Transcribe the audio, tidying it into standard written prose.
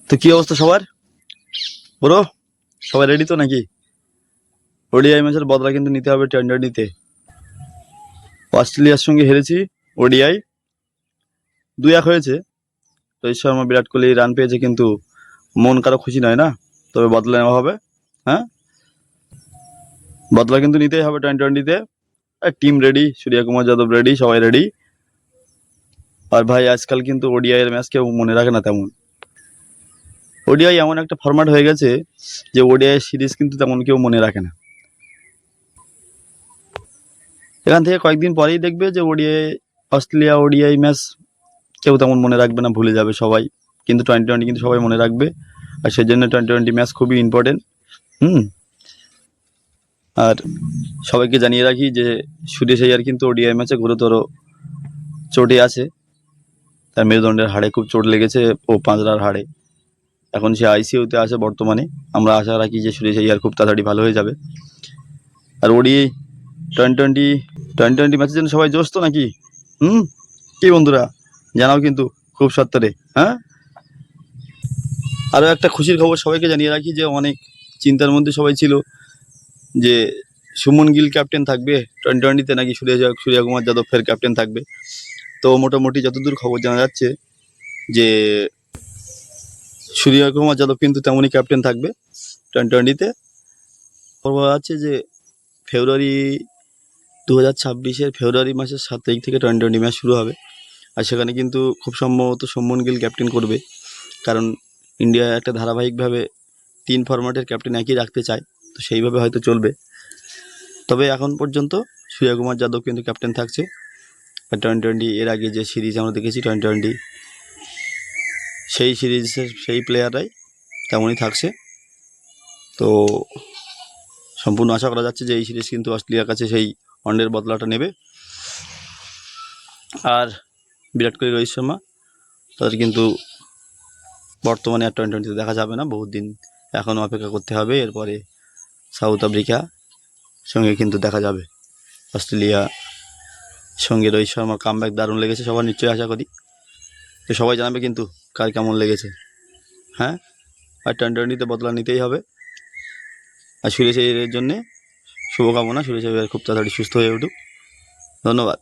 তো কি অবস্থা সবার বলো, সবাই রেডি তো নাকি? ওডিআই ম্যাচের বদলা কিন্তু নিতে হবে টি20তে। অস্ট্রেলিয়ার সঙ্গে হেরেছি, ওডিআই 2-1 হয়েছে। রোহিত শর্মা বিরাট কোহলি রান পেয়েছে, কিন্তু মন কারো খুশি নয় না। তবে বদলা নেওয়া হবে। হ্যাঁ, বদলা কিন্তু নিতেই হবে টি20তে। Team ready, Suryakumar Yadav ready, সবাই রেডি। আর ভাই আজকাল কিন্তু ওডিআই এর ম্যাচ কেউ মনে রাখে না তেমন। ওডিআই এমন একটা ফরম্যাট হয়ে গেছে যে ওডিআই সিরিজ কিন্তু তেমন কেউ মনে রাখে না। এখান থেকে কয়েকদিন পরেই দেখবে যে ওডিআই, অস্ট্রেলিয়া ওডিআই ম্যাচ কেউ তেমন মনে রাখবে না, ভুলে যাবে সবাই। কিন্তু টি20 কিন্তু সবাই মনে রাখবে। আর সেই জন্য টি20 ম্যাচ খুবই ইম্পর্টেন্ট। হুম। আর সবাইকে জানিয়ে রাখি যে সুরেশ আইয়ার কিন্তু ওডিআই ম্যাচে গুরুতর চোটে আছে। তার মেরুদণ্ডের হাড়ে খুব চোট লেগেছে, ও পাঁজরার হাড়ে। এখন সে আইসিইউতে আছে বর্তমানে। আমরা আশা রাখি যে সুরেশ আইয়ার খুব তাড়াতাড়ি ভালো হয়ে যাবে। আর ওডিআই টি20 টি20 ম্যাচের জন্য সবাই জোশ তো নাকি? হুম, কি বন্ধুরা জানাও কিন্তু খুব সত্তরে। হ্যাঁ, আরও একটা খুশির খবর সবাইকে জানিয়ে রাখি যে অনেক চিন্তার মধ্যে সবাই ছিল যে সুমন গিল ক্যাপ্টেন থাকবে টি20তে নাকি সূর্যকুমার যাদব ফের ক্যাপ্টেন থাকবে। তো মোটামুটি যতদূর খবর জানা যাচ্ছে যে সূর্যকুমার যাদব কিন্তু তেমনই ক্যাপ্টেন থাকবে টি20তে। খবর আছে যে ফেব্রুয়ারি 2026-এর ফেব্রুয়ারি মাসের 7 তারিখ থেকে টি20 ম্যাচ শুরু হবে। আর সেখানে কিন্তু খুব সম্ভবত সুমন গিল ক্যাপ্টেন করবে, কারণ ইন্ডিয়া একটা ধারাবাহিকভাবে 3 ফরম্যাটের ক্যাপ্টেন একই রাখতে চায়। তো সেইভাবে হয়তো চলবে। তবে এখন পর্যন্ত সূর্যকুমার যাদব কিন্তু ক্যাপ্টেন থাকছে। আর টি20 এর আগে যে সিরিজ আমরা দেখেছি টি20, সেই সিরিজের সেই প্লেয়াররাই তেমনই থাকছে। তো সম্পূর্ণ আশা করা যাচ্ছে যে এই সিরিজ কিন্তু অস্ট্রেলিয়ার কাছে সেই ওয়ানডের বদলাটা নেবে। আর বিরাট কোহলি, রোহিত শর্মা তাদের কিন্তু বর্তমানে আর টি20তে দেখা যাবে না, বহুত দিন এখনও অপেক্ষা করতে হবে। এরপরে সাউথ আফ্রিকা সঙ্গে কিন্তু দেখা যাবে। অস্ট্রেলিয়া সঙ্গে রোহিত শর্মার কামব্যাক দারুণ লেগেছে সবার, নিশ্চয়ই আশা করি। তো সবাই জানাবে কিন্তু কার কেমন লেগেছে। হ্যাঁ, আর টি20তে বদলা নিতেই হবে। আর সুরেশ আইয়ারের জন্যে শুভকামনা, সুরেশ আইয়ার খুব তাড়াতাড়ি সুস্থ হয়ে উঠুক। ধন্যবাদ।